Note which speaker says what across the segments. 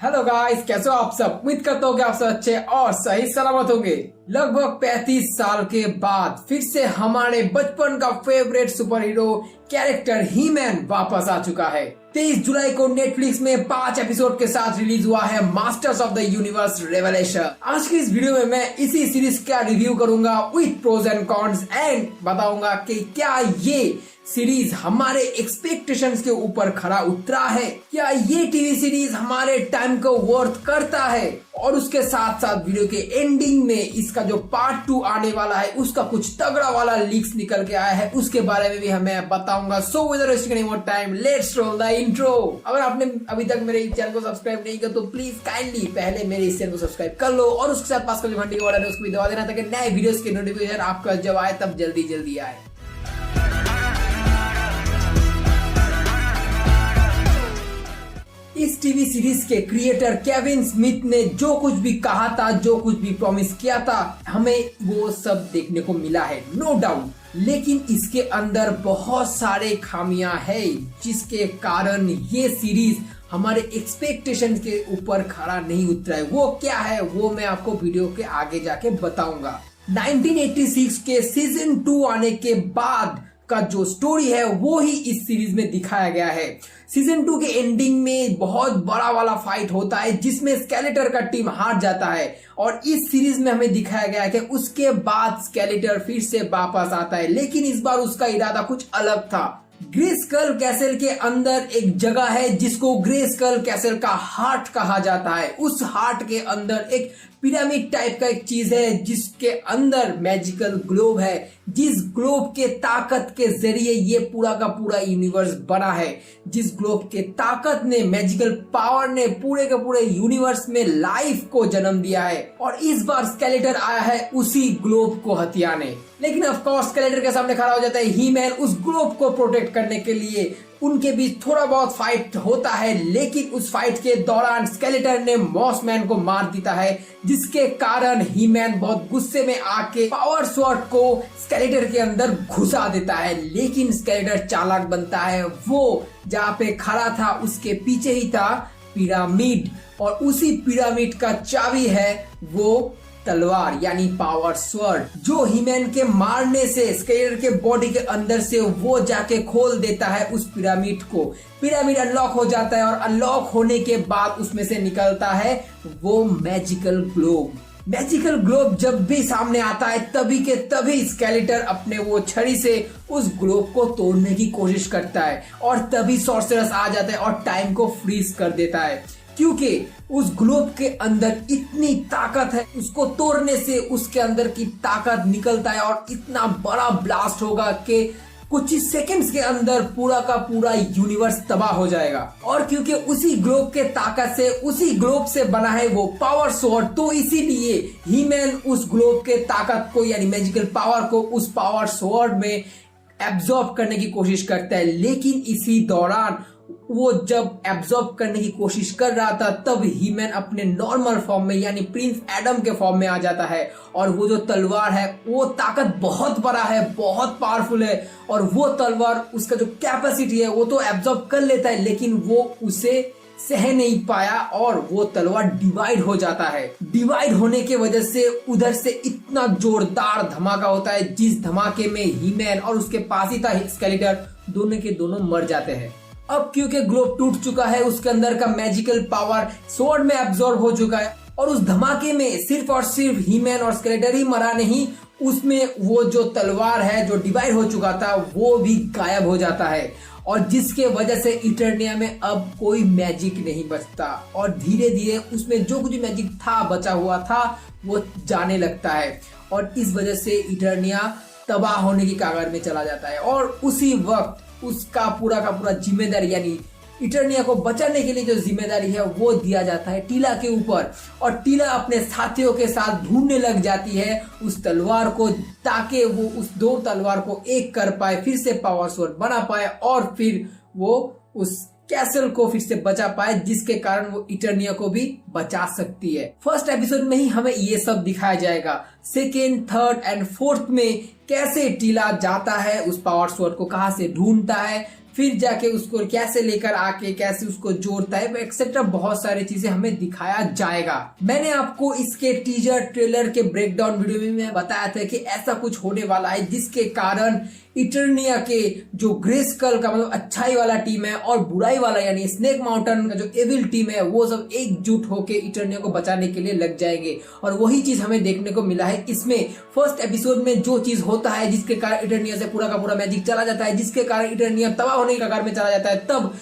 Speaker 1: Hello guys, कैसे हो आप सब। उम्मीद करता हूँ कि आप सब अच्छे और सही सलामत होंगे। लगभग 35 साल के बाद फिर से हमारे बचपन का फेवरेट सुपर हीरो कैरेक्टर ही मैन वापस आ चुका है। 23 जुलाई को नेटफ्लिक्स में 5 एपिसोड के साथ रिलीज हुआ है masters of the universe revelation. आज की इस वीडियो में मैं इसी सीरीज का रिव्यू करूंगा with pros and cons and बताऊंगा कि क्या ये सीरीज हमारे एक्सपेक्टेशंस के ऊपर खरा उतरा है, क्या ये टीवी सीरीज हमारे टाइम को वर्थ करता है। और उसके साथ साथ वीडियो के एंडिंग में इसका जो पार्ट 2 आने वाला है उसका कुछ तगड़ा वाला लीक्स निकल के आया है, उसके बारे में भी हमें बताऊंगा। So without wasting any more time, let's roll the intro. अगर आपने अभी तक मेरे चैनल को सब्सक्राइब नहीं किया तो प्लीज काइंडली पहले मेरे इस चैनल को सब्सक्राइब कर लो और उसके साथ पास का जो घंटी का बटन है उसको भी दबा देना ताकि नए वीडियोस के नोटिफिकेशन आपका जब आए तब जल्दी आए। इस टीवी सीरीज के क्रिएटर केविन स्मिथ ने जो कुछ भी कहा था, जो कुछ भी प्रॉमिस किया था, हमें वो सब देखने को मिला है, नो डाउट। लेकिन इसके अंदर बहुत सारे खामियां हैं जिसके कारण ये सीरीज हमारे एक्सपेक्टेशन के ऊपर खरा नहीं उतरा है। वो क्या है वो मैं आपको वीडियो के आगे जाके बताऊंगा। 1986 के सीजन 2 आने के बाद का जो स्टोरी है वो ही इस सीरीज में दिखाया गया है। सीजन 2 के एंडिंग में बहुत बड़ा वाला फाइट होता है जिसमें स्केलेटर का टीम हार जाता है और इस सीरीज में हमें दिखाया गया है कि उसके बाद स्केलेटर फिर से वापस आता है, लेकिन इस बार उसका इरादा कुछ अलग था। ग्रेस्कल कैसल के अंदर एक जगह है जिसको ग्रेस्कल कैसल का हार्ट कहा जाता है। उस हार्ट के अंदर एक पिरामिड टाइप का एक चीज है जिसके अंदर मैजिकल ग्लोब है, जिस ग्लोब के ताकत के जरिए ये पूरा का पूरा यूनिवर्स बना है, जिस ग्लोब के ताकत ने, मैजिकल पावर ने पूरे के पूरे यूनिवर्स में लाइफ को जन्म दिया है। और इस बार स्केलेटर आया है उसी ग्लोब को हथियाने। लेकिन ऑफ कोर्स स्केलेटर के सामने खड़ा हो जाता है ही मैन उस ग्लोब को प्रोटेक्ट करने के लिए। उनके बीच थोड़ा बहुत फाइट होता है, लेकिन उस फाइट के दौरान स्केलेटर ने मॉसमैन को मार देता है, जिसके कारण ही मैन बहुत गुस्से में आके पावर स्वॉर्ड को स्केलेटर के अंदर घुसा देता है। लेकिन स्केलेटर चालाक बनता है, वो जहाँ पे खड़ा था उसके पीछे ही था पिरामिड और उसी पिरामिड का चाबी है वो तलवार यानी पावर स्वर्ड, जो हीमैन के मारने से स्केलेटर के बॉडी के अंदर से वो जाके खोल देता है उस पिरामिड को। पिरामिड अनलॉक हो जाता है और अनलॉक होने के बाद उसमें से निकलता है वो मैजिकल ग्लोब। मैजिकल ग्लोब जब भी सामने आता है तभी के तभी स्केलेटर अपने वो छड़ी से उस ग्लोब को तोड़ने की कोशिश करता है और तभी सॉर्सरस आ जाता है और टाइम को फ्रीज कर देता है, क्योंकि उस ग्लोब के अंदर इतनी ताकत है, उसको तोड़ने से उसके अंदर की ताकत निकलता है और इतना बड़ा ब्लास्ट होगा कि कुछ ही सेकंड्स के अंदर पूरा का पूरा यूनिवर्स तबाह हो जाएगा। और क्योंकि उसी ग्लोब के ताकत से, उसी ग्लोब से बना है वो पावर स्वॉर्ड, तो इसीलिए ही मैन उस ग्लोब के ताकत को यानी मैजिकल पावर को उस पावर स्वॉर्ड में एब्जॉर्ब करने की कोशिश करता है। लेकिन इसी दौरान वो जब एब्जॉर्ब करने की कोशिश कर रहा था तब ही मैन अपने नॉर्मल फॉर्म में यानी प्रिंस एडम के फॉर्म में आ जाता है और वो जो तलवार है वो ताकत बहुत बड़ा है, बहुत पावरफुल है और वो तलवार उसका जो कैपेसिटी है वो तो एब्जॉर्ब कर लेता है, लेकिन वो उसे सह नहीं पाया और वो तलवार डिवाइड हो जाता है। डिवाइड होने के वजह से उधर से इतना जोरदार धमाका होता है जिस धमाके में ही मैन और उसके पास ही था स्केलेटर, दोनों के दोनों मर जाते हैं। अब क्योंकि ग्लोब टूट चुका है, उसके अंदर का मैजिकल पावर स्वॉर्ड में एब्जॉर्ब हो चुका है और उस धमाके में सिर्फ और सिर्फ ही मैन और स्केलेटर ही मरा नहीं, उसमें वो जो तलवार है जो डिवाइड हो चुका था वो भी गायब हो जाता है और जिसके वजह से इटर्निया में अब कोई मैजिक नहीं बचता और धीरे धीरे उसमें जो कुछ मैजिक था बचा हुआ था वो जाने लगता है और इस वजह से इटर्निया तबाह होने की कगार में चला जाता है। और उसी वक्त उसका पूरा का पूरा जिम्मेदारी यानी इटर्निया को बचाने के लिए जो जिम्मेदारी है वो दिया जाता है टीला के ऊपर और टीला अपने साथियों के साथ ढूंढने लग जाती है उस तलवार को ताकि वो उस दो तलवार को एक कर पाए, फिर से पावर स्वॉर्ड बना पाए और फिर वो उस कैसल को फिर से बचा पाए, जिसके कारण वो इटर्निया को भी बचा सकती है। फर्स्ट एपिसोड में ही हमें ये सब दिखाया जाएगा। सेकेंड, थर्ड एंड फोर्थ में कैसे टीला जाता है उस पावर स्वॉर्ड को, कहां से ढूंढता है, फिर जाके उसको कैसे लेकर आके कैसे उसको जोड़ता है एक्सेट्रा, बहुत सारी चीजें हमें दिखाया जाएगा। मैंने आपको इसके टीजर ट्रेलर के ब्रेकडाउन वीडियो में मैं बताया था कि ऐसा कुछ होने वाला है जिसके कारण इटर्निया के जो ग्रेस्कल का मतलब अच्छाई वाला टीम है और बुराई वाला यानी स्नेक माउंटेन का जो एविल टीम है वो सब एकजुट होके इटर्निया को बचाने के लिए लग जाएंगे। और वही चीज हमें देखने को मिला है इसमें। फर्स्ट एपिसोड में जो चीज होता है जिसके कारण इटर्निया से पूरा का पूरा मैजिक चला जाता है, जिसके कारण इटर्निया तबाह होने के कगार में चला जाता है, तब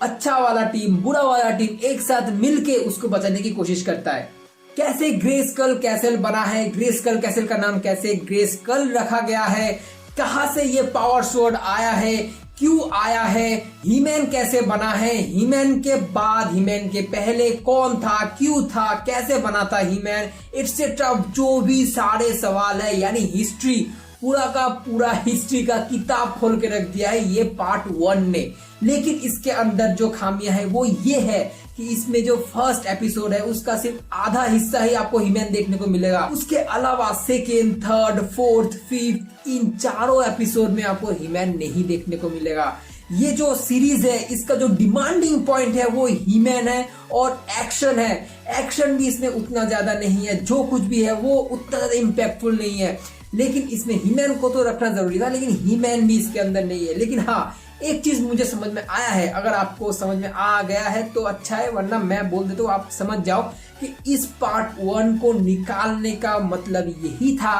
Speaker 1: अच्छा वाला टीम बुरा वाला टीम एक साथ मिलके उसको बचाने की कोशिश करता है। कैसे ग्रेस्कल कैसल बना है, ग्रेस्कल कैसल का नाम कैसे ग्रेस्कल रखा गया है, कहां से ये पावर स्वॉर्ड आया है, क्यों आया है, हीमैन कैसे बना है, हीमैन के बाद हीमैन के पहले कौन था, क्यों था, कैसे बना था हीमैन, एक्सेट्रा जो भी सारे सवाल है यानी हिस्ट्री पूरा का पूरा हिस्ट्री का किताब खोल के रख दिया है ये पार्ट 1 ने। लेकिन इसके अंदर जो खामियां है वो ये है कि इसमें जो फर्स्ट एपिसोड है उसका सिर्फ आधा हिस्सा ही आपको हीमैन देखने को मिलेगा। उसके अलावा सेकेंड, थर्ड, फोर्थ, फिफ्थ इन चारों एपिसोड में आपको हीमैन नहीं देखने को मिलेगा। ये जो सीरीज है इसका जो डिमांडिंग पॉइंट है वो हीमैन है और एक्शन है। एक्शन भी इसमें उतना ज्यादा नहीं है, जो कुछ भी है वो उतना ज्यादा इम्पैक्टफुल नहीं है। लेकिन इसमें हीमैन को तो रखना जरूरी था, लेकिन हीमैन भी इसके अंदर नहीं है। लेकिन हाँ, एक चीज मुझे समझ में आया है, अगर आपको समझ में आ गया है तो अच्छा है, वरना मैं बोल देता हूँ आप समझ जाओ कि इस पार्ट 1 को निकालने का मतलब यही था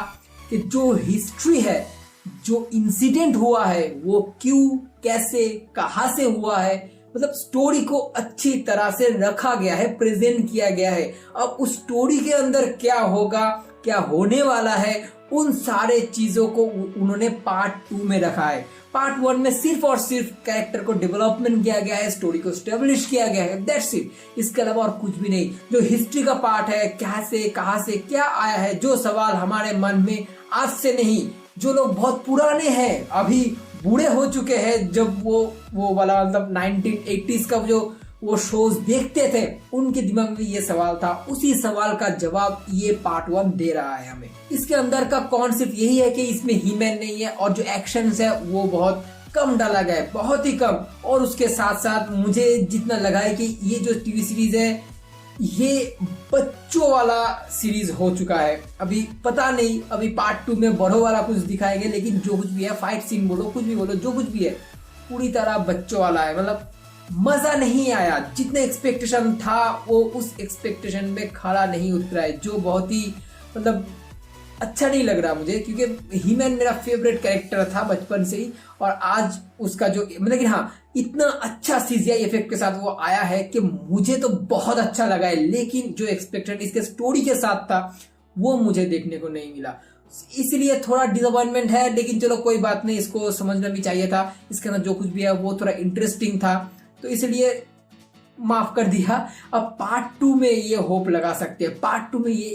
Speaker 1: कि जो हिस्ट्री है, जो इंसिडेंट हुआ है वो क्यों, कैसे, कहां से हुआ है, मतलब स्टोरी को अच्छी तरह से रखा गया है, प्रेजेंट किया गया है। अब उस स्टोरी के अंदर क्या होगा, क्या होने वाला है, उन सारे चीजों को उन्होंने पार्ट 2 में रखा है। पार्ट 1 में सिर्फ और सिर्फ कैरेक्टर को डेवलपमेंट किया गया है, स्टोरी को स्टेब्लिश किया गया है, दैट्स इट। इसके अलावा और कुछ भी नहीं। जो हिस्ट्री का पार्ट है, कैसे, कहां से क्या आया है, जो सवाल हमारे मन में आज से नहीं, जो लोग बहुत पुराने हैं, अभी बूढ़े हो चुके हैं, जब वो वाला मतलब 1980s का जो वो शोज देखते थे, उनके दिमाग में ये सवाल था, उसी सवाल का जवाब ये पार्ट 1 दे रहा है हमें। इसके अंदर का कॉन्सेप्ट यही है कि इसमें हीमैन नहीं है और जो एक्शंस है वो बहुत कम डाला गया है, बहुत ही कम। और उसके साथ साथ मुझे जितना लगा है कि ये जो टीवी सीरीज है ये बच्चों वाला सीरीज हो चुका है। अभी पता नहीं, अभी पार्ट 2 में बड़ों वाला कुछ दिखाएंगे, लेकिन जो कुछ भी है, फाइट सीन बोलो, कुछ भी बोलो, जो कुछ भी है पूरी तरह बच्चों वाला है। मतलब मजा नहीं आया, जितने एक्सपेक्टेशन था वो उस एक्सपेक्टेशन में खरा नहीं उतरा है, जो बहुत ही मतलब अच्छा नहीं लग रहा मुझे, क्योंकि हीमैन मेरा फेवरेट कैरेक्टर था बचपन से ही। और आज उसका जो मतलब कि हाँ, इतना अच्छा सीजीआई इफेक्ट के साथ वो आया है कि मुझे तो बहुत अच्छा लगा है, लेकिन जो एक्सपेक्टेड इसके स्टोरी के साथ था वो मुझे देखने को नहीं मिला, इसलिए थोड़ा डिसअपॉइंटमेंट है। लेकिन चलो कोई बात नहीं, इसको समझना भी चाहिए था। इसके अंदर जो कुछ भी है वो थोड़ा इंटरेस्टिंग था, तो इसलिए माफ कर दिया। अब पार्ट 2 में ये होप लगा सकते हैं, पार्ट 2 में ये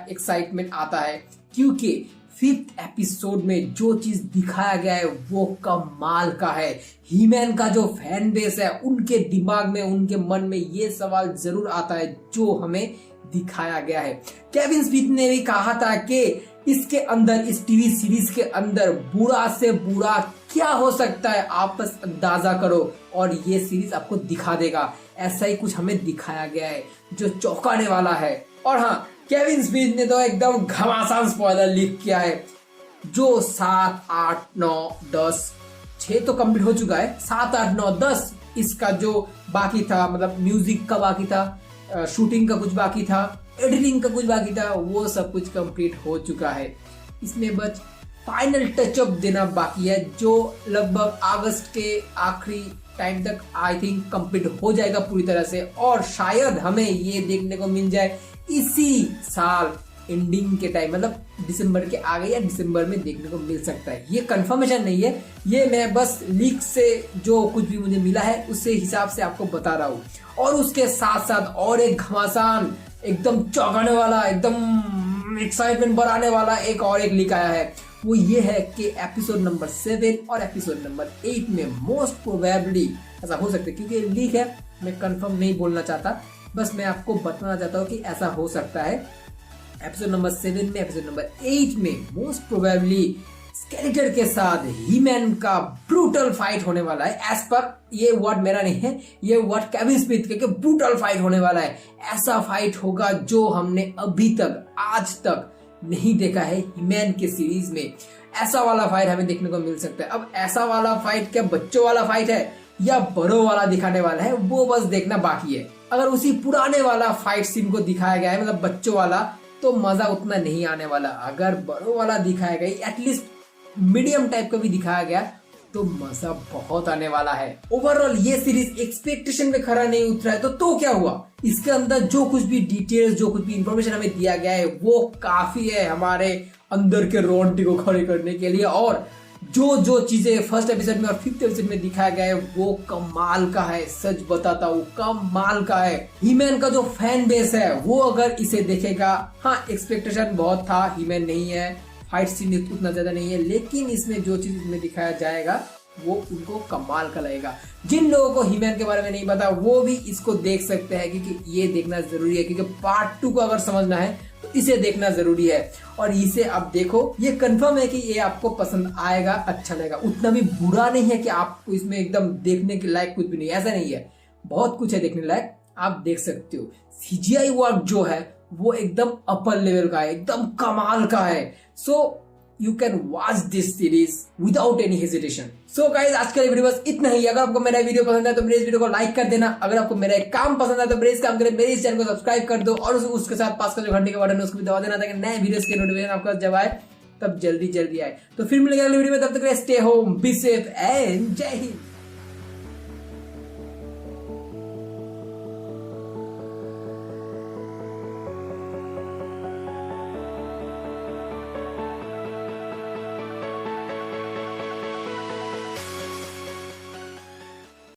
Speaker 1: एक्साइटमेंट आता है, क्योंकि 5th एपिसोड में जो चीज दिखाया गया है वो कमाल का है। हीमैन का जो फैन बेस है उनके दिमाग में, उनके मन में ये सवाल जरूर आता है जो हमें दिखाया गया है। केविन स्मिथ ने भी कहा था कि इसके अंदर, इस टीवी सीरीज के अंदर बुरा से बुरा क्या हो सकता है, आप बस अंदाजा करो और ये सीरीज आपको दिखा देगा। ऐसा ही कुछ हमें दिखाया गया है जो चौंकाने वाला है। और हाँ, केविन स्मिथ ने तो एकदम घमासान स्पॉइलर लीक किया है। जो 7, 8, 9, 10, 6 तो कंप्लीट हो चुका है, 7, 8, 9, 10 इसका जो बाकी था, मतलब म्यूजिक का बाकी था, शूटिंग का कुछ बाकी था, एडिटिंग का कुछ बाकी था, वो सब कुछ कंप्लीट हो चुका है। इसमें बस फाइनल टचअप देना बाकी है, जो लगभग अगस्त के आखिरी टाइम तक आई थिंक कंप्लीट हो जाएगा पूरी तरह से। और शायद हमें ये देखने को मिल जाए इसी साल एंडिंग के टाइम, मतलब दिसंबर के आगे या दिसंबर में देखने को मिल सकता है। ये कंफर्मेशन नहीं है, ये मैं बस लीक से जो कुछ भी मुझे मिला है उससे हिसाब से आपको बता रहा हूँ। और उसके साथ साथ और एक घमासान, एकदम चौंकाने वाला, एकदम एक्साइटमेंट बढ़ाने वाला एक लीक आया है। वो ये है कि एपिसोड नंबर 7 और एपिसोड नंबर 8 में मोस्ट प्रोबेबली ऐसा हो सकता है, क्योंकि लीक है, मैं कंफर्म नहीं बोलना चाहता, बस मैं आपको बताना चाहता हूँ कि ऐसा हो सकता है। एपिसोड नंबर 7 में, एपिसोड नंबर 8 में मोस्ट प्रोबेबली स्केलेटर के साथ हीमैन का ब्रूटल फाइट होने वाला है। एज पर ये वर्ड मेरा नहीं है, ये वर्ड केविन स्मिथ के ब्रूटल फाइट होने वाला है। ऐसा फाइट होगा जो हमने अभी तक आज तक नहीं देखा है हीमैन के सीरीज में। ऐसा वाला फाइट हमें देखने को मिल सकता है। अब ऐसा वाला फाइट क्या बच्चों वाला फाइट है या बड़ों वाला दिखाने वाला है, वो बस देखना बाकी है। अगर उसी पुराने वाला फाइट सीन को दिखाया गया है, मतलब बच्चों वाला, तो मजा उतना नहीं आने वाला। अगर बड़ों वाला दिखाया गया, एटलीस्ट मीडियम टाइप का भी दिखाया गया, तो मजा बहुत आने वाला है। ओवरऑल ये सीरीज एक्सपेक्टेशन में खरा नहीं उतरा है तो क्या हुआ? इसके अंदर जो कुछ भी डिटेल्स, जो कुछ भी इंफॉर्मेशन हमें दिया गया है, वो काफी है हमारे अंदर के रोंगटे को खड़े करने के लिए। और जो चीजें फर्स्ट एपिसोड में और 5th एपिसोड में दिखाया गया है, वो कमाल का है। सच बताता हूँ, कमाल का है। हीमैन का जो फैन बेस है, वो अगर इसे देखेगा, हाँ एक्सपेक्टेशन बहुत था, हीमैन नहीं है, फाइट सीन उतना ज्यादा नहीं है, लेकिन इसमें जो चीज इसमें दिखाया जाएगा वो उनको कमाल का लगेगा। जिन लोगों को हीमैन के बारे में नहीं पता, वो भी इसको देख सकते हैं, क्योंकि ये देखना जरूरी है। क्योंकि पार्ट 2 को अगर समझना है तो इसे देखना जरूरी है। और इसे आप देखो, ये कंफर्म है कि ये आपको पसंद आएगा, अच्छा लगेगा। उतना भी बुरा नहीं है कि आपको इसमें एकदम देखने के लायक कुछ भी नहीं, ऐसा नहीं है। बहुत कुछ है देखने लायक, आप देख सकते हो। सीजीआई वर्क जो है वो एकदम अपर लेवल का है, एकदम कमाल का है। So you can watch this series without any hesitation. So guys, आज का वीडियो बस इतना ही। अगर आपको मेरा वीडियो पसंद है तो मेरे इस वीडियो को लाइक कर देना। अगर आपको मेरा एक काम पसंद है तो मेरे इस काम करें, मेरे इस चैनल को सब्सक्राइब कर दो और उसके साथ पास का जो घंटे का बटन है उसको भी दबा देना, ताकि नए वीडियोस के नोटिफिकेशन आपको जब आए तब जल्दी आए। तो फिर मिलेगा अगले वीडियो में, तब तक stay home, be safe and जय हिंद।